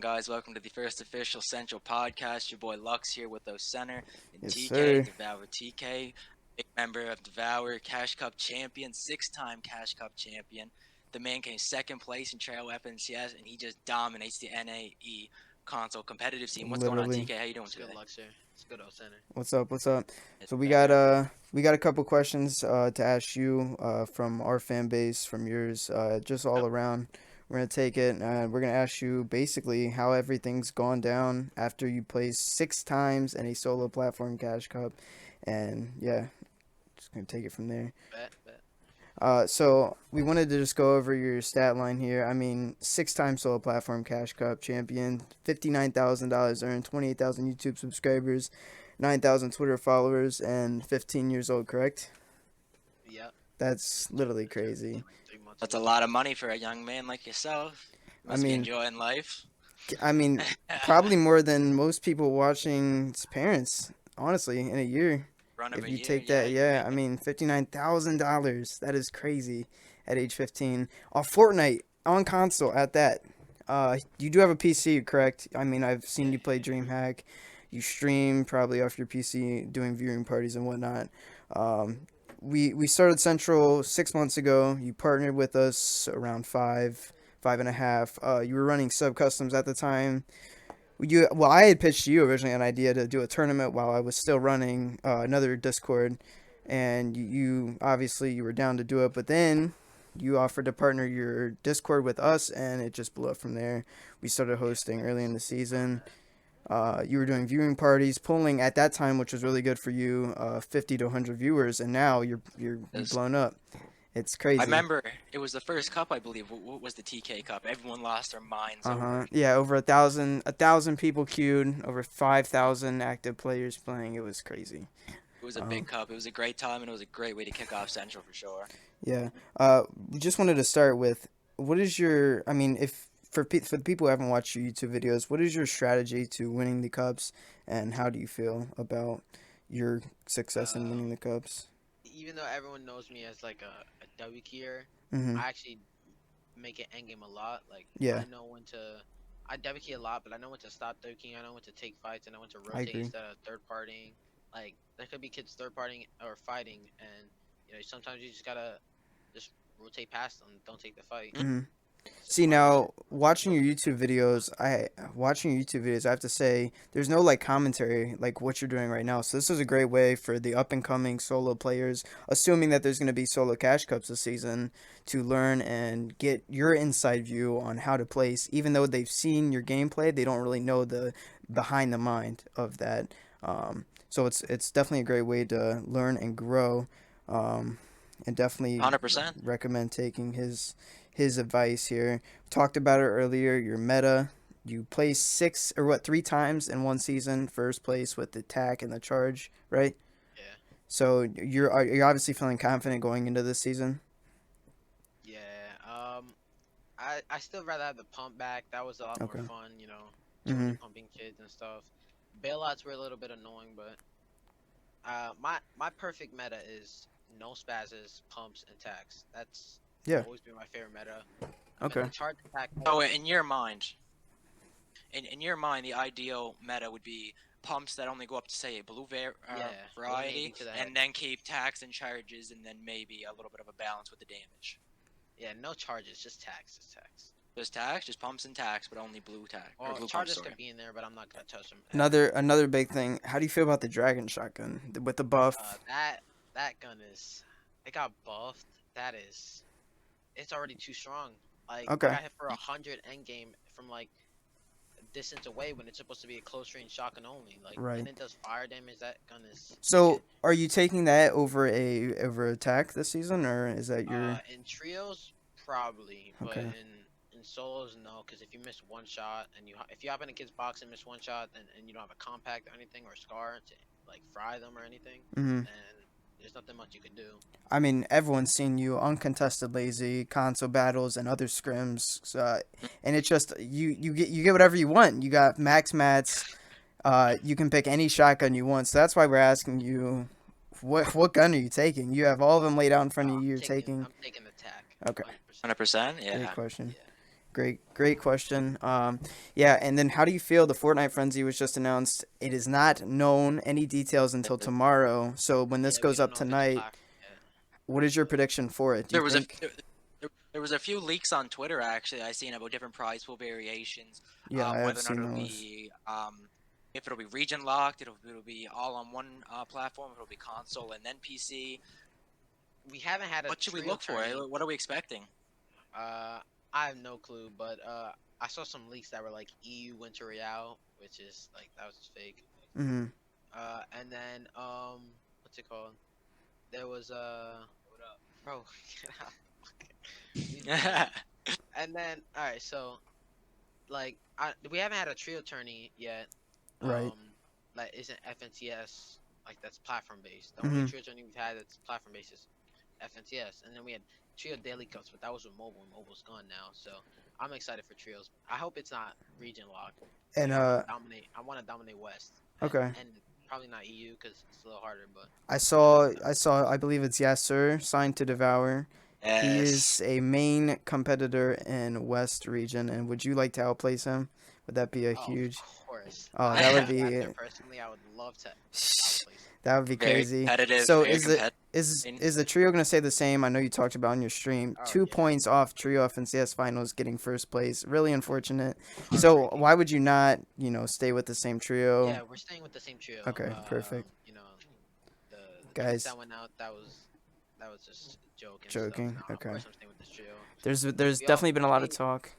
Guys, welcome to the first official Central podcast. Your boy Lux here with those center and Yes, TK, sir. Devour Tkay, big member of Devour, Cash Cup champion, six-time Cash Cup champion. The man came second place in Trail Weapons, yes, and he just dominates the NAE console competitive scene. What's going on, Literally. TK? How you doing It's good today? luck, sir. It's good old center. What's up? What's up? Yes, So sir. we got a couple questions to ask you from our fan base, from yours, just all Oh, around. We're gonna take it and we're gonna ask you basically how everything's gone down after you placed 6 times in a solo platform cash cup, and yeah, just gonna take it from there. Bet. So we wanted to just go over your stat line here. I mean, 6 time solo platform cash cup champion, $59,000 earned, 28,000 YouTube subscribers, 9,000 Twitter followers, and 15 years old. Correct? Yep. That's literally I turned crazy. 15 like 3 months that's a ago. lot of money for a young man like yourself. You I must be mean, enjoying life. I mean, probably more than most people watching his parents. Honestly, in a year, Run of if a you year, take yeah, that, you're yeah, I making. mean, $59,000. That is crazy at age 15. Off Fortnite on console at that. You do have a PC, correct? I mean, I've seen Yeah, you play yeah. DreamHack. You stream probably off your PC, doing viewing parties and whatnot. Um, we started Central 6 months ago. You partnered with us around 5.5. You were running sub customs at the time. I had pitched you originally an idea to do a tournament while I was still running another Discord, and you obviously you were down to do it, but then you offered to partner your Discord with us, and it just blew up from there. We started Yeah, hosting early in facts. the About season. that. You were doing viewing parties, pulling at that time, which was really good for you, 50 to 100 viewers, and now you've blown up. It's I crazy. remember it was the first cup, I believe. What was the TK Cup? Everyone lost their minds Uh over huh. it. Yeah, over a thousand people queued, over 5,000 active players playing. It was crazy. It was a big Um, cup. It was a great time, and it was a great way to kick off Central for sure. yeah. We just wanted to start with what is your? I mean, if for the people who haven't watched your YouTube videos, what is your strategy to winning the cups, and how do you feel about your success in winning Um, the cups? Even though everyone knows me as like a W keyer, Mm-hmm. I actually make it endgame a lot. Like Yeah, I know when to. I W key a lot, but I know when to stop W keying. I know when to take fights. I know when to I rotate agree. instead of third partying. Like there could be kids third partying or fighting, and sometimes you just gotta just rotate past them. Don't take the fight. Mm-hmm. It's See, just one of those. now watching your YouTube videos, I have to say there's no like commentary like what you're doing right now. So this is a great way for the up and coming solo players, assuming that there's going to be solo cash cups this season, to learn and get your inside view on how to place. Even though they've seen your gameplay, they don't really know the behind the mind of that. So it's definitely a great way to learn and grow. Um, and definitely 100%. recommend taking his advice here. Talked about it earlier. Your meta, you placed 3 times in one season, first place with the tack and the charge, right? Yeah. So you're obviously feeling confident going into this season. Yeah. I still rather have the pump back. That was a lot more Okay. fun, Mhm. 200 pumping kids and stuff. Bailouts were a little bit annoying, but my perfect meta is no spazzes, pumps, and tax. That's Yeah. always been my favorite meta. I mean, Okay. the charge attack So, mode. in your mind, the ideal meta would be pumps that only go up to say a blue Yeah, 180 variety, to the head. and then keep tax and charges, and then maybe a little bit of a balance with the damage. Yeah, no charges, just tax, just tax. Just tax, just pumps and tax, but only blue tax or Well, blue pumps. charges Sorry. could be in there, but I'm not gonna touch them ever. Another big thing. How do you feel about the dragon shotgun with the buff? That gun is, it got buffed. That is, it's already too strong. Like I Okay. got hit for 100 end game from like distance away when it's supposed to be a close range shotgun only. Like, Right. and it does fire damage. That gun is So wicked. are you taking that over attack this season, or is that your In trios probably, but okay? in solos no, because if you miss one shot and if you hop in a kid's box and miss one shot and you don't have a compact or anything or a scar to like fry them or anything, Mm-hmm. then there's nothing much you can do. I mean, everyone's seen you uncontested lazy console battles and other scrims, and it's just you get whatever you want. You got max mats. You can pick any shotgun you want. So that's why we're asking you, what gun are you taking? You have all of them laid out in front of you. You're taking. I'm taking the tack, Okay, 100%. 100%. great Yeah. question. Yeah. Great question. Yeah, and then how do you feel? The Fortnite Frenzy was just announced. It is not known any details until tomorrow. So when this Yeah, we goes don't up know if it's tonight, platform yet. what is your prediction for it? Do you There was a think? there was a few leaks on Twitter actually I seen about different prize pool variations, Yeah, I have whether or not seen it'll those. be if it'll be region locked, it'll be all on one platform, if it'll be console and then PC. We haven't had a What should we trio look for? tourney. What are we expecting? Uh, I have no clue, but I saw some leaks that were like EU Winter Royale, which is like that was just fake. Mm-hmm. And then what's it called? There was what up, bro? Get out. Leave me alone. And then all right, so like we haven't had a trio tourney yet. Right. That isn't FNCS, like that's platform based. The only Mm-hmm. trio tourney we've had that's platform based is FNCS, and then we had trio daily cups, but that was with mobile, and mobile's gone now. So I'm excited for trios. I hope it's not region locked. And Like I want to dominate. I want to dominate West. okay. And probably not EU because it's a little harder, but I I do saw want to I saw I believe it's Yes Sir signed to Devour. He Yes. is a main competitor in West region, and would you like to outplace him? Would that be a Oh, of huge? course. Oh, I that would am be Raptor personally. I would love to outplace him. that would be Very crazy. competitive, So very competitive. is the trio gonna stay the same? I know you talked about on your stream. Oh 2 points off trio FNCS finals getting first place. Really unfortunate. yeah, So heartbreaking. why would you not stay with the same trio? Yeah, we're staying with the same trio. Okay, perfect. The tweets Guys, that went out that was just a joke and stuff. joking. Of Okay. course, I'm staying with this trio. There's We all definitely been a lot of play. talk.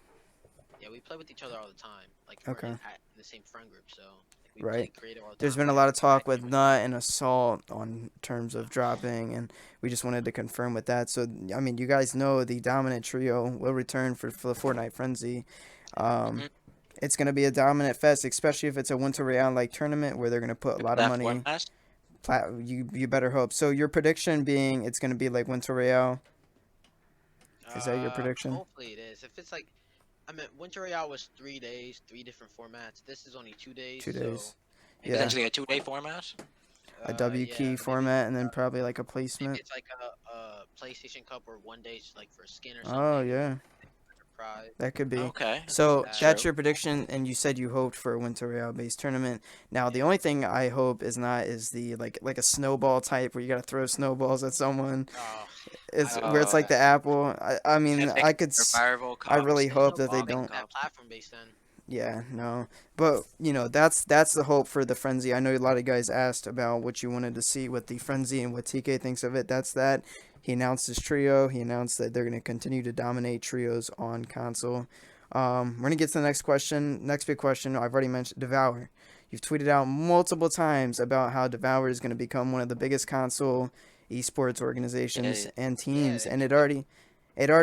Yeah, we play with each other all the time. Like we're Okay. at the same friend group, so like, we play Right. creative all the There's time. been a We lot have of talk tag with team and Nut stuff. and Assault on terms of dropping, and we just wanted to confirm with that. So, I mean, you guys know the dominant trio will return for the Fortnite Frenzy. Um, Mhm. it's going to be a dominant fest, especially if it's a Winter Royale like tournament where they're going to put a lot of That money. format. You better hope. So, your prediction being it's going to be like Winter Royale. Is that your prediction? Hopefully it is. If it's like, I mean, Winter Royale was 3 days, three different formats. This is only 2 days, 2 days. so maybe Yeah. it's Potentially more a 2-day format. A W yeah, key format and then probably like a maybe placement. it's like a PlayStation Cup or 1 day like for a skin or Oh, something or yeah. a prize. That could be. Okay, Like So that's that. that's true. your prediction, and you said you hoped for a Winter Royale based tournament. Now the Yeah. only thing I hope is the like a snowball type where you gotta throw snowballs at someone. Oh, I It's would where love it's like Uh, the that. apple. I mean Epic or Marvel I Cups, really There's hope no that they point Bobbing making don't. that Cup. platform based then. Yeah, no. But that's the hope for the frenzy. I know a lot of guys asked about what you wanted to see with the frenzy and what TK thinks of it. That's that. He announced his trio. He announced that they're going to continue to dominate trios on console. We're going to get to the next question. Next big question. I've already mentioned Devour. You've tweeted out multiple times about how Devour is going to become one of the biggest console esports organizations Yeah, and Yeah, teams, I and mean, it already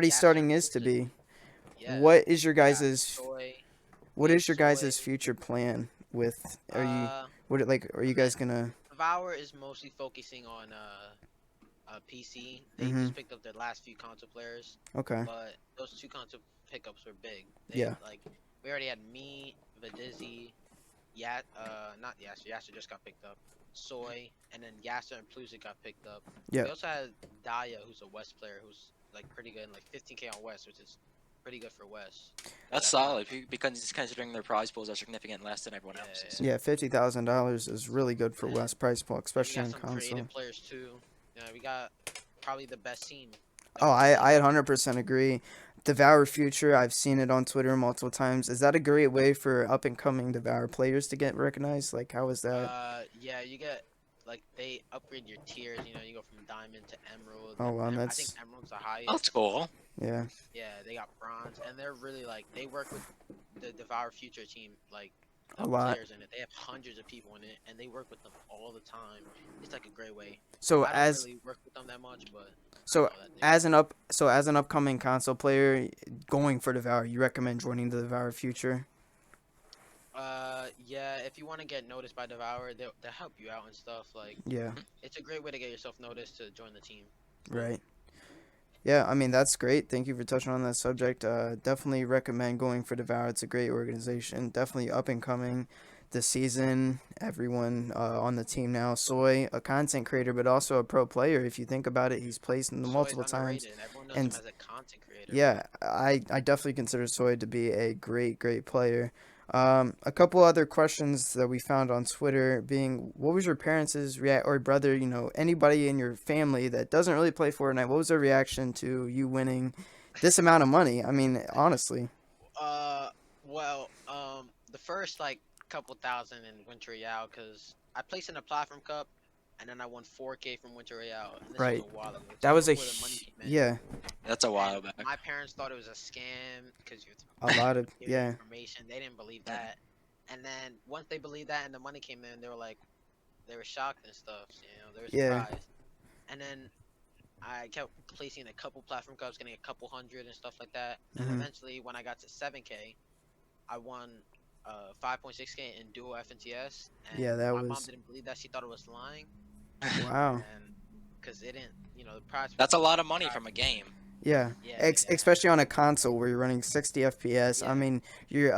Yasser starting is to inclusive. be. Yeah, What is your we got guys's Soy. what We have is your Soy. guys' future plan with? Uh, Are I you mean, guys gonna? Devour is mostly focusing on PC. They Mm-hmm. just picked up their last few console players, Okay. but those two console pickups were big. They Yeah. like we already had me, Vidizzy, not Yasser. Yasser just got picked up. Soy, and then Yasser and Plusic got picked up. Yeah. We also had Daya, who's a West player, who's like pretty good, like 15K on West, which is pretty good for West. that's That kind of solid because considering their prize pools are significant less than everyone else's. Yeah. $50,000 is really good for Yeah. West price point, And we especially got on some console. creative players too. Yeah, we got probably the best team that Oh, we've I seen. 100% agree. Devour Future, I've seen it on Twitter multiple times. Is that a great way for up and coming Devour players to get recognized? Like, how is that? Yeah, you get like they upgrade your tiers. You know, you go from diamond to emerald. Oh, wow, I think that's emerald's the That's highest. cool. yeah, Yeah, they got bronze, and they're really like they work with the Devour Future team, like a the lot. players in it. They have hundreds of people in it, and they work with them all the time. It's like a great way. So I don't as really work with them that much, but I so know that they. as an upcoming console player going for Devour, you recommend joining the Devour Future? Yeah, if you want to get noticed by Devour, they'll help you out and stuff. Like, Yeah, it's a great way to get yourself noticed to join the team. right. Yeah, I mean that's great. Thank you for touching on that subject. Definitely recommend going for Devour. It's a great organization. Definitely up and coming. the season. Everyone on the team now. Soy, a content creator, but also a pro player. If you think about it, he's placed in the So he's multiple times. underrated. Everyone knows him And as a content creator. yeah, I definitely consider Soy to be a great player. A couple other questions that we found on Twitter being, what was your parents' react or brother, anybody in your family that doesn't really play Fortnite, what was their reaction to you winning this amount of money? I mean, honestly. Uh, the first like couple thousand in Winter Royale, cause I placed in a Platform Cup, and then I won 4K from Winter Royale, and this was Right. a while ago. This That was was a before the money came in. yeah, That's a And while back. my parents thought it was a scam because you a lot of give yeah. information. They didn't believe that. And then once they believed that and the money came in, they were like, they were shocked and stuff. They were Yeah. surprised. And then I kept placing a couple Platform Cups, getting a couple hundred and stuff like that. And Mhm. eventually, when I got to 7K, I won 5.6K in dual FNTS. And Yeah, that my mom was didn't believe that. She thought it was lying. wow. And because it didn't, the prize. That's a lot of money from a game. Yeah, Yeah, especially on a console where you're running 60 FPS. I yeah. mean, you're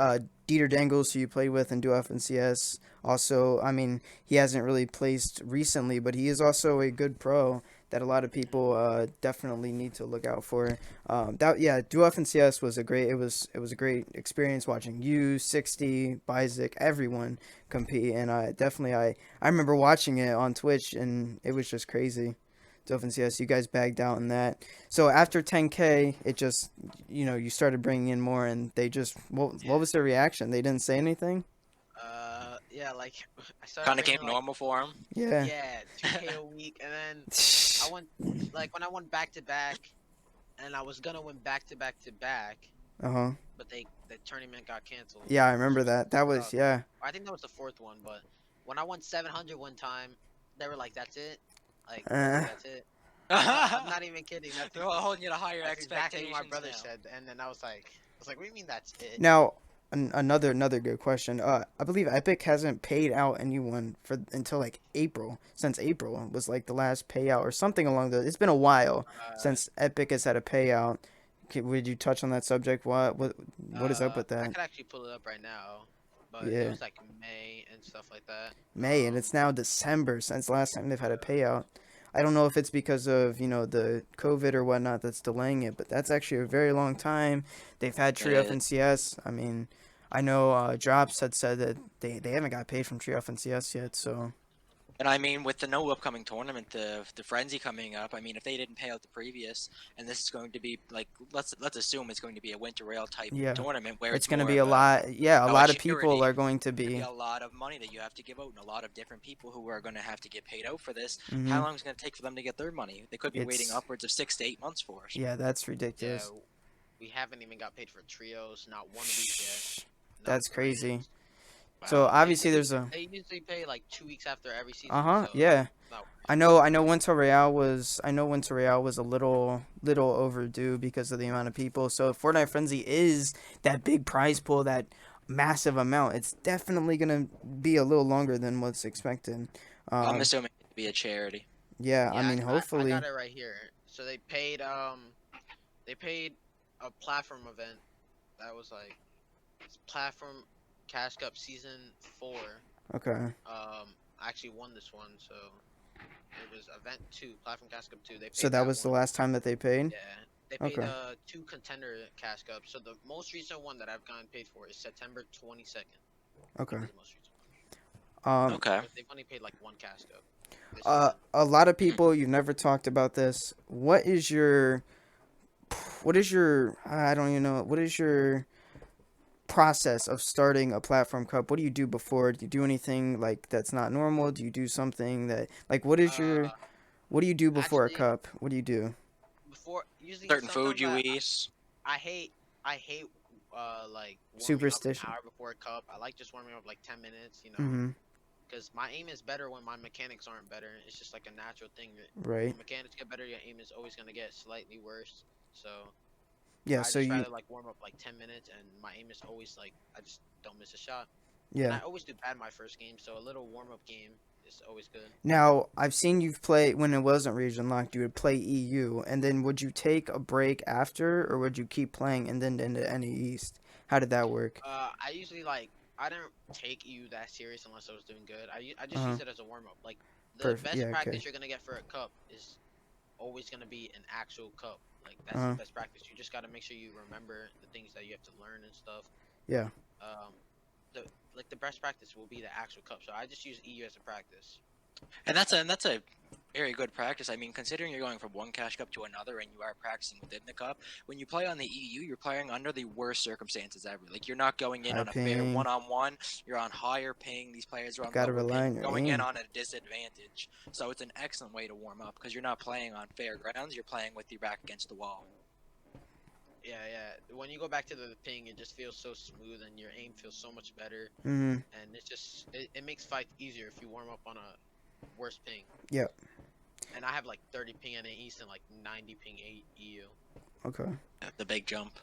Dieter Dangles, who you played with in Duo FNCS. Also, I mean, he hasn't really placed recently, but he is also a good pro that a lot of people definitely need to look out for. Duo FNCS was a great experience watching you, 60, Bizik, everyone compete, and I remember watching it on Twitch, and it was just crazy. Dolphins, yes, you guys bagged out in that. So after 10K, it just, you started bringing in more, and they just, what was their reaction? They didn't say anything? Yeah, like I started Kind of came bringing like normal for him. Yeah. 2K a week, and then I went like when I won back to back, and I was gonna win back to back to back, Uh-huh. but the tournament got canceled. Yeah, I Which remember was that. That was, sucked. yeah. I think that was the fourth one, but when I won 700 one time, they were like, "That's it." Like, Uh, that's it. I'm not even kidding. They're all holding you to higher That's exactly what my expectations brother now. said, and then I was like, "What do you mean that's it?" Now, another good question. I believe Epic hasn't paid out anyone until like April. Since April was like the last payout or something along the. It's been a while Uh, since Epic has had a payout. Would you touch on that subject? What is up with I that? could actually pull it up right now, but it Yeah. was like May and stuff like that. May, and it's now December since last time they've had a payout. I don't know if it's because of, the COVID or whatnot that's delaying it, but that's actually a very long time. They've had Trio Uh, FNCS. I mean, I know Drops had said that they haven't got paid from Trio FNCS yet, so And I mean, with the no upcoming tournament, the frenzy coming up. I mean, if they didn't pay out the previous, and this is going to be like, let's assume it's going to be a winter rail type yeah. tournament where It's it's going to more be of a lot. Yeah, a a lot of people charity. are going to Gonna be be. a lot of money that you have to give out, and a lot of different people who are going to have to get paid out for this. Hmm. How long is it going to take for them to get their money? They could be waiting It's, upwards of 6 to 8 months for it. yeah, that's Yeah, ridiculous. we haven't even got paid for trios, not one of these yet. Not That's crazy. So Wow. obviously there's They usually pay like 2 weeks after every season. uh-huh, So yeah. not I know Winter Royale was a little overdue because of the amount of people. So if Fortnite Frenzy is that big prize pool, that massive amount, it's definitely gonna be a little longer than what's expected. I'm Um, assuming it to be a charity. yeah, I Yeah, mean I got hopefully, it right here. So they paid a platform event that was like platform Cash Cup season 4. okay. I actually won this one, so it was event 2, platform Cash Cup 2. They So paid that that was the one. last time that they paid. Yeah, they paid Okay. 2 contender Cash Cups. So the most recent one that I've gotten paid for is September 22nd. Okay. That was the most recent Um, Okay. one. They've only paid like 1 Cash Cup this season. a lot of people, you've never talked about this. What is your I don't even know. What is your process of starting a platform cup? What do you do before? Do you do anything like that's not normal? Do you do something that like Uh, what do you do before a Actually, cup? What do you do? before usually Certain food sometimes you I eat. I hate I hate like warming up an Superstition. hour before a cup. I like just warming up like 10 minutes, Mhm. because my aim is better when my mechanics aren't better. It's just like a natural thing. Right. Your mechanics get better, your aim is always gonna get slightly worse. So Yeah, I so just try you to like warm up like 10 minutes, and my aim is always like I just don't miss a shot. And I yeah. always do bad my first game, so a little warm up game is always good. Now, I've seen you've played when it wasn't region locked, you would play EU and then would you take a break after or would you keep playing and then into any East? How did that work? I usually like I didn't take EU that serious unless I was doing good. I just Uh-huh. use it as a warm up. Like the Perfect. best Yeah. Okay. practice you're gonna get for a cup is always gonna be an actual cup. Like that's the Uh-huh. best practice. You just gotta make sure you remember the things that you have to learn and stuff. Yeah. Um, the like the best practice will be the actual cup. So I just use EU as a practice. And that's a very good practice. I mean, considering you're going from one cash cup to another and you are practicing within the cup, when you play on the EU, you're playing under the worst circumstances ever. Like you're not going in High on a fair ping. one-on-one. You're on higher ping. These players are on Gotta lower rely ping. on your You're going in aim. on a disadvantage. So it's an excellent way to warm up because you're not playing on fair grounds. You're playing with your back against the wall. Yeah, yeah. When you go back to the ping, it just feels so smooth and your aim feels so much better. Mm-hmm. And it makes fights easier if you warm up on a worse ping. Yep. And I have like 30 ping NA East and like 90 ping EU. Okay. The big jump.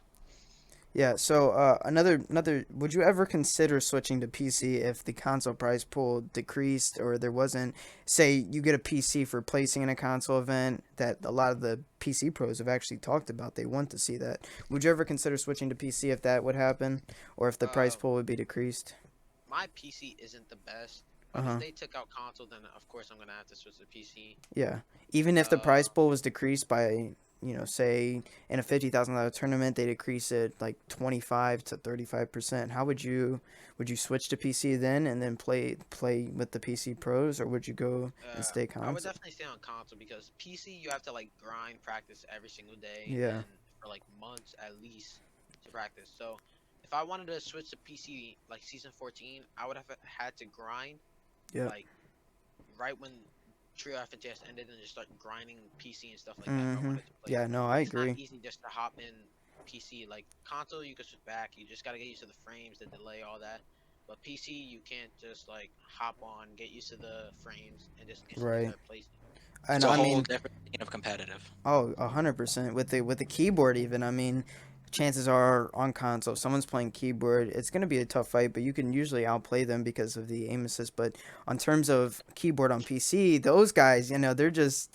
Yeah, so another would you ever consider switching to PC if the console price pool decreased or there wasn't, say you get a PC for placing in a console event that a lot of the PC pros have actually talked about, they want to see that. Would you ever consider switching to PC if that would happen or if the price Uh, pool would be decreased? my PC isn't the best, but if Uh-huh. they took out console, then of course I'm gonna have to switch to PC. Yeah. Even if the price Uh, pool was decreased by, say in a $50,000 tournament they decrease it like 25 to 35%. How would you switch to PC then and then play with the PC pros, or would you go and stay I would console? definitely stay on console because PC you have to like grind practice every single day Yeah. and for like months at least to practice. So if I wanted to switch to PC like season 14, I would have had to grind Yep. like right when Trio FNTS ended and just start grinding PC and stuff like that if I Mhm. wanted to play Yeah, it. no, I It's not agree. easy just to hop in PC. Like console, you can switch back. You just gotta get used to the frames, the delay, all that. But PC, you can't just like hop on, get used to the frames, and just instantly Right. start placing. And It's a I whole mean, different scene of competitive. oh, 100% with the keyboard even. I mean, chances are on console, if someone's playing keyboard, it's going to be a tough fight, but you can usually outplay them because of the aim assist. But on terms of keyboard on PC, those guys, they're just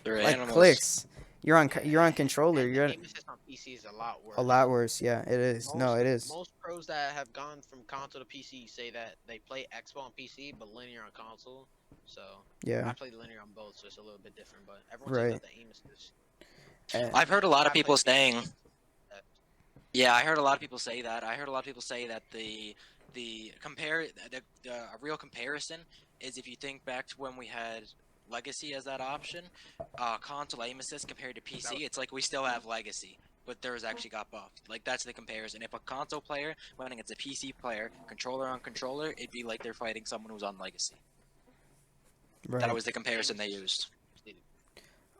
They're like animals. clicks. You're on controller. And the You're aim assist on PC is a lot a worse. lot worse. Yeah, it is. No, Most it is. most pros that have gone from console to PC say that they play Expo on PC but linear on console. So Yeah, I played linear on both, so it's a little bit different. But everyone says right. that the aim assist. And, I've heard a lot But of I play people PC. saying, yeah, I heard a lot of people say that. I heard a lot of people say that a real comparison is if you think back to when we had Legacy as that option, console aim assist compared to That was PC, it's like we still have Legacy, but theirs actually got buffed. Like that's the comparison. If a console player went against a PC player, controller on controller, it'd be like they're fighting someone who's on Legacy. That right. was the aim comparison they assist used. is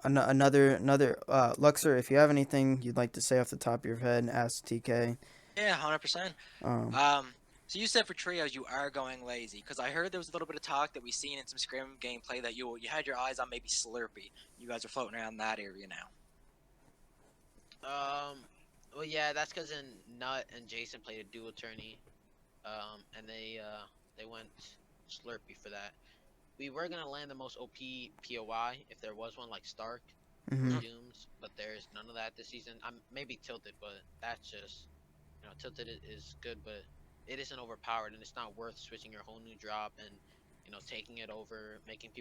Another Luxor, if you have anything you'd like to say off the top of your head, ask TK. Yeah, 100%. Um, So you said for trios you are going lazy because I heard there was a little bit of talk that we seen in some scrim gameplay that you had your eyes on maybe Slurpee. You guys are floating around that area now. well, yeah, that's because Nut and Jason played a dual tourney, and they went Slurpee for that. We were gonna land the most OP POI if there was one like Stark or hmm Dooms, but there's none of that this season. I'm maybe Tilted, but that's just Tilted is good, but it isn't overpowered and it's not worth switching your whole new drop and taking it over, making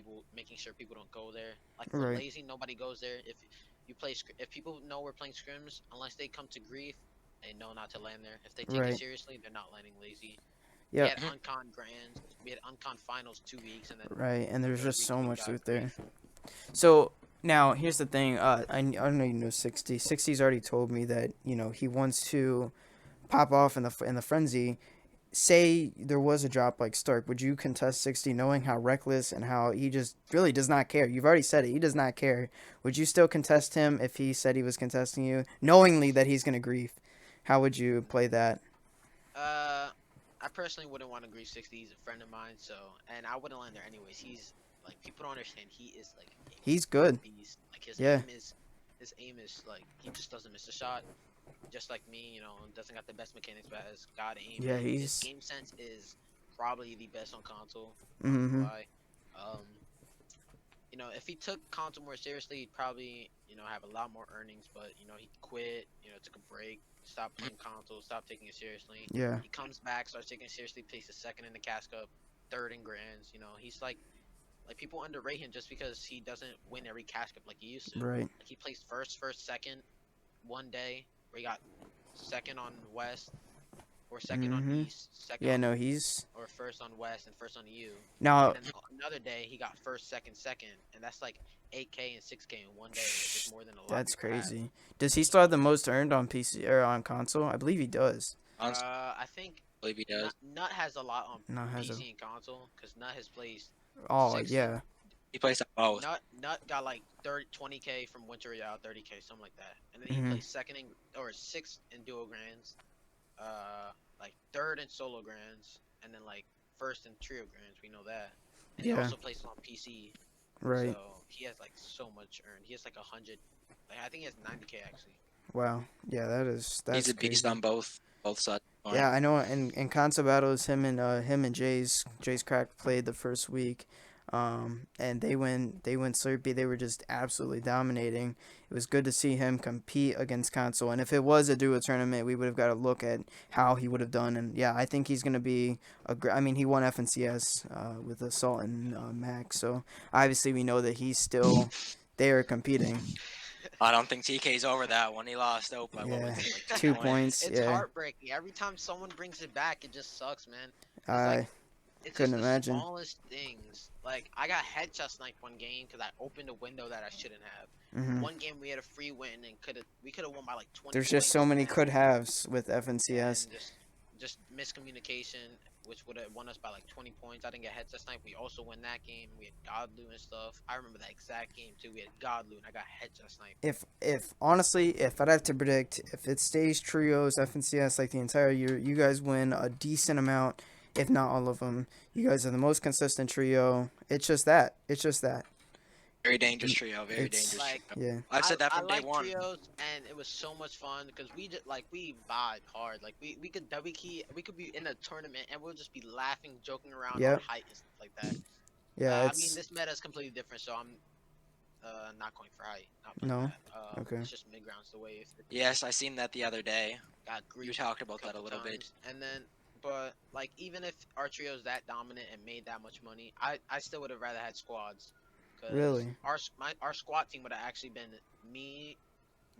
sure people don't go there. Like for Right. lazy, nobody goes there. If people know we're playing scrims, unless they come to grief, they know not to land there. If they take it Right. seriously, they're not landing lazy. We Yep. had uncon grands, we had uncon finals 2 weeks, and then Right. And the there's third just week so we much got loot there. grief. So now here's the thing. I know you know 60. 60's already told me that he wants to pop off in the frenzy. Say there was a drop like Stark, would you contest 60 knowing how reckless and how he just really does not care? You've already said it. He does not care. Would you still contest him if he said he was contesting you, knowingly that he's going to grief? How would you play that? Uh, I personally wouldn't want to grief 60. He's a friend of mine, so and I wouldn't land there anyways. He's like people don't understand. He is like He's a good. beast. Like Yeah. his aim is like he just doesn't miss a shot. Just like me, doesn't got the best mechanics, but has got aim. Yeah, And his he's. game sense is probably the best on console. Not gonna Mm-hmm. lie. Um, if he took console more seriously, he'd probably, have a lot more earnings. But he quit. Took a break, stopped playing console, stopped taking it seriously. Yeah. He comes back, starts taking it seriously, places second in the Cash Cup, third in Grands. He's like people underrate him just because he doesn't win every Cash Cup like he used to. Right. Like he placed first, second, one day where he got second on West or second on Mhm. East, second Yeah. on No, he's or first on West and first on EU. now. And then another day he got first, second, and that's like 8K and 6K in one day, which is more than a lot of That's people have. crazy. Does he still have the most earned on PC or on console? I believe he does. Honestly, I think I believe he does. Nut has a lot on No, has a. PC and console because Nut has placed Oh six. yeah. He plays on both. Nut got like 20K from Winter Royale, 30K, something like that, and then he Mhm. placed second in or sixth in duo grands, like third in solo grands, and then like first in trio grands. We know that, and he Yeah. also plays on PC. Right. So he has like so much earned. He has like 100. Like I think he has 90K actually. Wow. Yeah. That's He's a beast crazy. on both sides. Of the Yeah, coin. I know. In console battles, him and Jay's crack played the first week, and they went Slurpee. They were just absolutely dominating. It was good to see him compete against console. And if it was a duo tournament, we would have got to look at how he would have done. And yeah, I think he's gonna be I mean, he won FNCS with Assault and Max, so obviously we know that he's still there competing. I don't think TK's over that one. He lost out by what Yeah, was it, like 2 2 points? points. It's Yeah, heartbreaking every time someone brings it back. It just sucks, man. Cause I like it's couldn't just the imagine. smallest things. Like I got headshot sniped one game because I opened a window that I shouldn't have. Hmm. One game we had a free win and we could have won by like 20 There's just points. so many And could haves with yeah, FNCS. and just miscommunication, which would have won us by like 20 points. I didn't get headshot sniped. We also win that game. We had Godlu and stuff. I remember that exact game too. We had Godlu and I got headshot sniped. If honestly, if I'd have to predict, if it stays trios FNCS like the entire year, you guys win a decent amount, if not all of them. You guys are the most consistent trio. It's just that. It's just that. Very dangerous trio. Very It's dangerous Like trio. yeah, I've said that I from day like one. trios and it was so much fun because we just like we vibe hard. Like we could W key, we could be in a tournament and we'll just be laughing, joking around on yep, height and stuff like that. yeah. I mean It's this meta is completely different, so I'm not going for height, not playing no, that. okay. It's just mid ground's the wave. Yes, I seen that the other day. Got You griefed talked a about that a couple little bit. times, and then but like even if our trio's that dominant and made that much money, I still would have rather had squads. Cause Really, our squad team would have actually been me,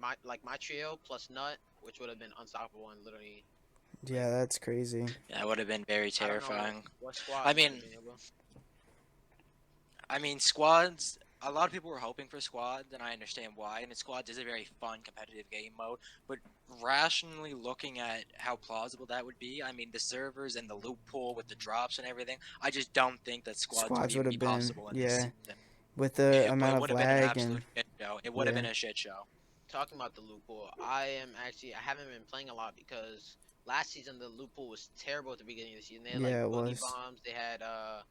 my trio plus Nut, which would have been unstoppable and literally. yeah, that's crazy. That would have been very I don't know terrifying. what squad I would mean, have been able. squads. A lot of people were hoping for squads, and I understand why. And squads is a very fun, competitive game mode. But rationally looking at how plausible that would be, I mean, the servers and the loot pool with the drops and everything, I just don't think that squads would Squads would even be have been possible in this yeah, season. with the It amount of would have been an lag and absolute shit show. It would have yeah, been a shit show. Talking about the loot pool, I haven't been playing a lot because last season the loot pool was terrible at the beginning of the season. They had like yeah, it boogie was. bombs. They had I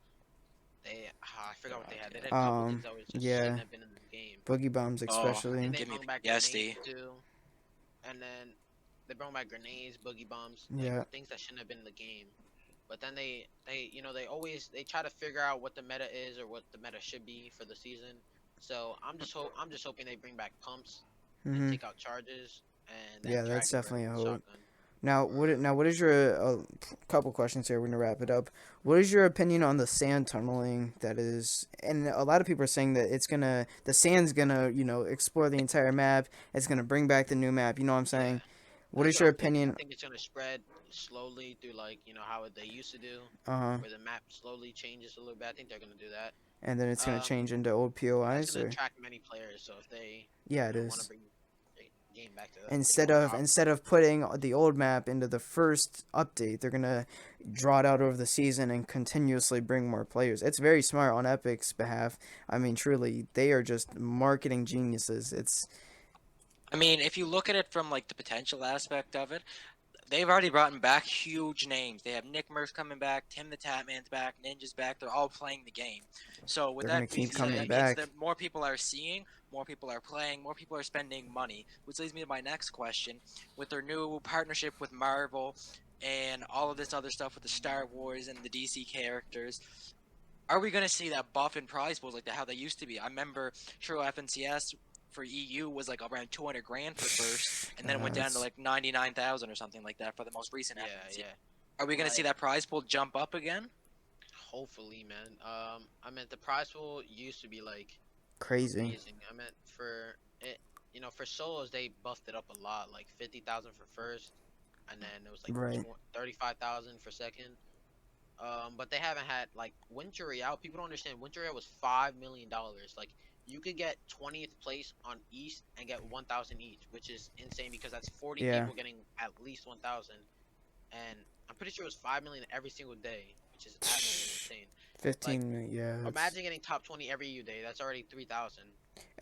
forgot what they had. They had a couple things that was just Yeah, shouldn't have been in the game. boogie bombs Oh, And especially. they give me brought back PTSD. grenades too. And then they brought back grenades, boogie bombs, like Yeah, things that shouldn't have been in the game. But then they try to figure out what the meta is or what the meta should be for the season. So I'm just hoping they bring back pumps and mhm. take out charges and that Yeah, that's dragon breath definitely a with hope. shotgun. What is your couple questions here? We're gonna wrap it up. What is your opinion on the sand tunneling that is? And a lot of people are saying that the sand's gonna explore the entire map. It's gonna bring back the new map. You know what I'm Yeah, saying? What that's is what your I'm thinking. I opinion? think it's gonna spread slowly through like how they used to do, Uh huh. where the map slowly changes a little bit. I think they're gonna do that. And then it's gonna Um, change into old that's POIs gonna or attract many players. So if they yeah, it want to is. bring the game back to being Instead more of popular. instead of putting the old map into the first update, they're gonna draw it out over the season and continuously bring more players. It's very smart on Epic's behalf. I mean, truly, they are just marketing geniuses. It's I mean, if you look at it from like the potential aspect of it, they've already brought back huge names. They have Nick Murph coming back, Tim the Tatman's back, Ninja's back. They're all playing the game. So with they're gonna that being keep Yeah, said, coming that means back. that more people are seeing, more people are playing, more people are spending money. Which leads me to my next question: with their new partnership with Marvel and all of this other stuff with the Star Wars and the DC characters, Are we gonna see that buff in prize pools like how they used to be? I remember True FNCS for EU was like around 200 grand for first, and then it went down to That's like 99,000 or something like that for the most recent Yeah, FNCS. yeah. Are we gonna see Like, that prize pool jump up again? hopefully, man. I mean, the prize pool used to be like crazy. amazing. I meant for it, for solos they buffed it up a lot, like 50,000 for first, and then it was like Right. 35,000 for second. But they haven't had like Winter Royale. People don't understand. Winter Royale was $5 million. Like you could get 20th place on East and get 1,000 each, which is insane because that's 40 Yeah. people getting at least 1,000, and I'm pretty sure it was 5 million every single day, which is absolutely insane. Like 15. Yeah. imagine getting top 20 every U day. That's already 3,000.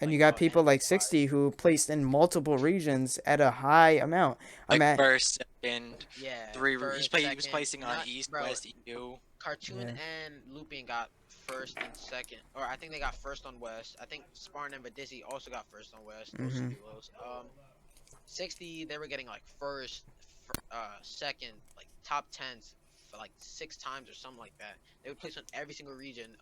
And you Like got bro, people and like five. 60 who placed in multiple regions at a high amount. I'm Like at. first, second, Yeah, three. first, He was second, placing on not East, bro. West, EU. Cartoon Yeah. and Looping got first and second, or I think they got first on West. I think Spartan and Badizzi also got first on West. Those Mhm. duos. 60 they were getting like first, second, like top tens for like 6 times or something like that. They would place on every single region.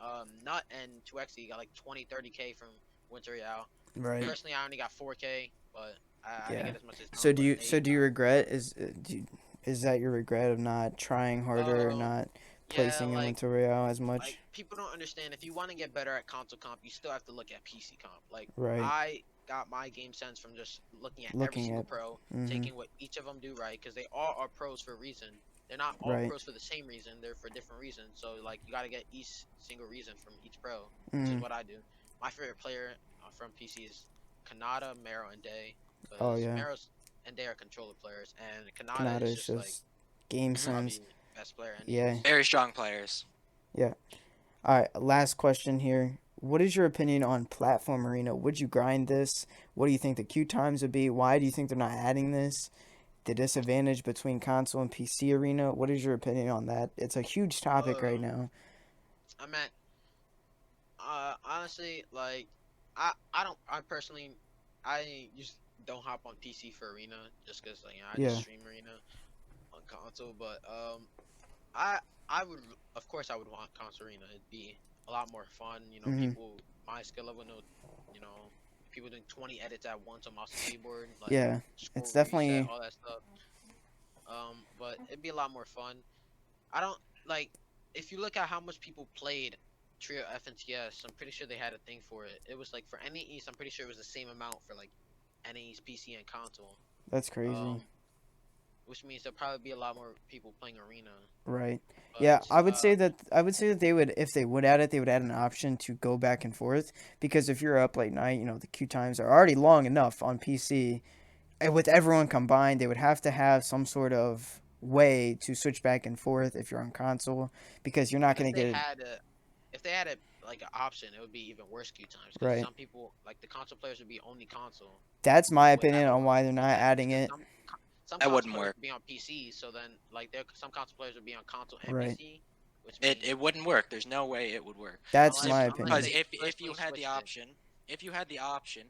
Nut and 2XE got like 20, 30K from Winter Royale. Right. Personally, I only got 4K, but I didn't Yeah. get as much as So them. do But you? So they do you regret? Is that your regret of not trying harder or um not yeah, placing in like Winter Royale as much? people don't understand, if you want to get better at console comp, you still have to look at PC comp. Like Right. I got my game sense from just looking at every Looking single at. pro, Mhm. taking what each of them do right, because they all are pros for a reason. They're not all Right. pros for the same reason. They're for different reasons. So like you got to get each single reason from each pro, which is Mhm. what I do. My favorite player from PC is Kanata, Mero, and Day, Oh because yeah. Mero's and Day are controller players, and Kanata Kanata is is just like just game Mhm. sense. probably best player Yeah. anyways. Very strong players. Yeah. All right. Last question here. What is your opinion on platform arena? Would you grind this? What do you think the queue times would be? Why do you think they're not adding this? The disadvantage between console and PC arena. What is your opinion on that? It's a huge topic right Um, now. I meant honestly, like I personally, I just don't hop on PC for arena just because like I just Yeah. stream arena on console. But I I would, of course I would want console arena. It'd be a lot more fun. Mhm. People my skill level know, people doing 20 edits at once on mouse and keyboard, like Yeah. score It's reset, definitely. all that stuff. But it'd be a lot more fun. I don't like if you look at how much people played Trio FNTS, I'm pretty sure they had a thing for it. It was like for NAEs, I'm pretty sure it was the same amount for like NAEs, PC, and console. That's crazy. Um, which means there'll probably be a lot more people playing Arena. Right. Yeah, But I would say that they would, if they would add it, they would add an option to go back and forth, because if you're up late night, the queue times are already long enough on PC. And with everyone combined, they would have to have some sort of way to switch back and forth if you're on console, because you're not if going to they get it had a if they had a like an option, it would be even worse queue times because right. some people like the console players would be only console That's my without opinion on why they're not yeah, adding because it. some That console wouldn't players work. would be on PC, so then like there some console players would be on console and Right. PC, which It means wouldn't work. There's no way it would work. That's unless my unless Because opinion. they if you personally had the switched it. option, if you had the option,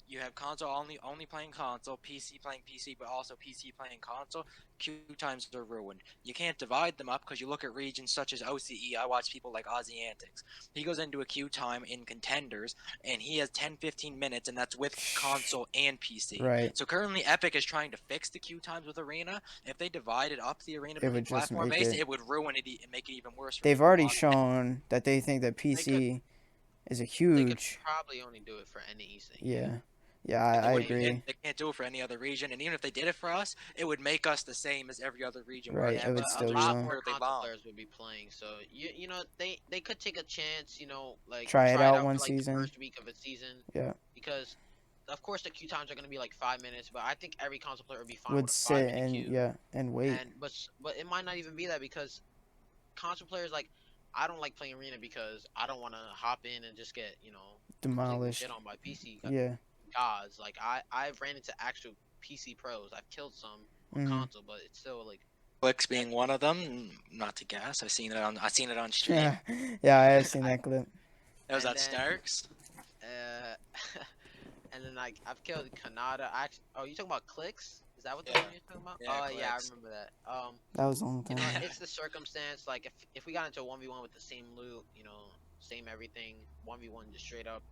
you have console only playing console, PC playing PC, but also PC playing console. Queue times are ruined. You can't divide them up because you look at regions such as OCE. I watch people like Ozzy Antics. He goes into a queue time in contenders, and he has 10, 15 minutes, and that's with console and PC. Right. So currently, Epic is trying to fix the queue times with Arena. If they divided up the arena It between would just platform make based, it. it would ruin it and make it even worse for They've people already watching. shown that they think that They could PC is a they could huge. probably only do it for NAEs thing, yeah. Yeah. Yeah, And they I wouldn't. agree. They can't do it for any other region. And even if they did it for us, it would make us the same as every other region. Where our Right. It Yeah, would but a still championships are be lot long. more absurdly console long. players would be playing, so they could take a chance, like Try it try it out out one for like the season. first week of a season, Yeah. because of course the queue times are gonna be like 5 minutes, but I think every console player would be fine Would with a 5 minute sit and queue, yeah and wait. but it might not even be that because console players like I don't like playing arena because I don't want to hop in and just get completely shit Demolished. on by PC Yeah. gods. Like I've ran into actual PC pros. I've killed some on Mhm. console, but it's still like Clicks being one of them. Not to guess. I've seen it on stream. Yeah. Yeah, I have seen I, that clip. That was and at then Starks. uh and then like I've killed Kanata. Oh, you talking about clicks? Is that what the Yeah. one you're talking about? Yeah, Yeah, I clicks. remember that. That was a long time ago. It's the circumstance. Like if we got into a 1v1 with the same loot, same everything, 1v1 just straight up,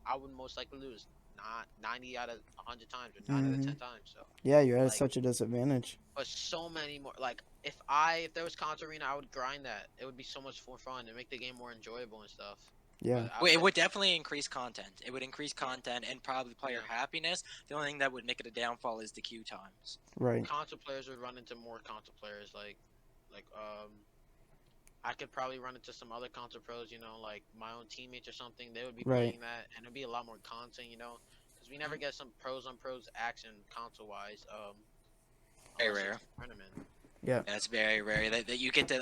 I would most likely lose. Not 90 out of 100 times or 9 out of Hmm. 10 times. So Yeah, you're at like, such a disadvantage. but so many more. Like if there was console arena, I would grind that. It would be so much more fun and make the game more enjoyable and stuff. Yeah, But I Well, would it would definitely, definitely increase content. It would increase yeah, content and probably player yeah. happiness. The only thing that would make it a downfall is the queue times. right, Console players would run into more console players. Like I could probably run into some other console pros. Like my own teammates or something. They would be right. playing that, and it'd be a lot more content. Because we never get some pros on pros action console wise. Very Unless it's rare. a tournament. Yeah, That's very rare that you get to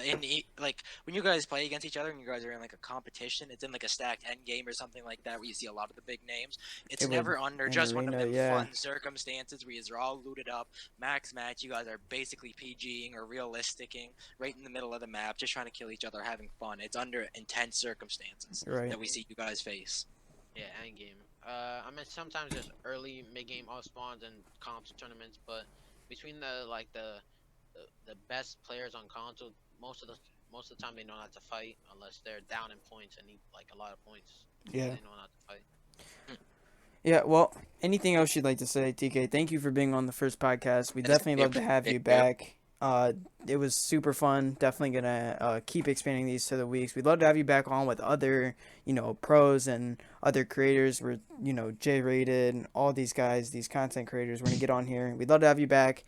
like when you guys play against each other and you guys are in like a competition. It's in like a stacked end game or something like that where you see a lot of the big names. It's it would never under in just one of arena. them Yeah, fun circumstances where you're all looted up, max match. You guys are basically PGing or realisticing right in the middle of the map, just trying to kill each other, having fun. It's under intense circumstances right, that we see you guys face. Yeah, end game. I mean sometimes there's early mid game off spawns and comps and tournaments, but between the best players on console, most of the time they know not to fight unless they're down in points and need like a lot of points. yeah, They know not to fight. yeah. Well, anything else you'd like to say, TK? Thank you for being on the first podcast. We That's definitely love to have it. you back. It was super fun. Definitely gonna keep expanding these to the weeks. We'd love to have you back on with other, pros and other creators. We're, J-rated and all these guys, these content creators. We're gonna get on here. We'd love to have you back.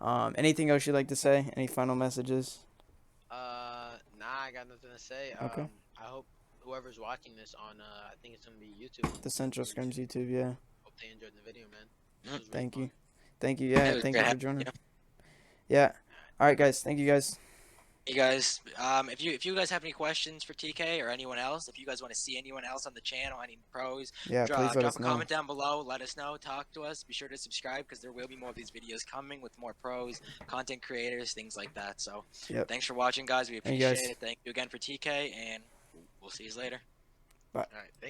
Anything else you'd like to say? Any final messages? Nah, I got nothing to say. Okay. I hope whoever's watching this on I think it's gonna be YouTube. The Central Scrims YouTube, yeah. Hope they enjoyed the video, man. This Mhm. was really Thank fun. you. Thank you. It Yeah, was thank great you for having joining. you. Yeah. All right, guys. Thank you, guys. Hey guys, if you guys have any questions for TK or anyone else, if you guys want to see anyone else on the channel, any pros, Yeah, please let drop us a know. comment down below. Let us know. Talk to us. Be sure to subscribe because there will be more of these videos coming with more pros, content creators, things like that. So, Yep. thanks for watching, guys. We Thank you, appreciate guys. it. Thank you again for TK, and we'll see you later. Bye. All right, thank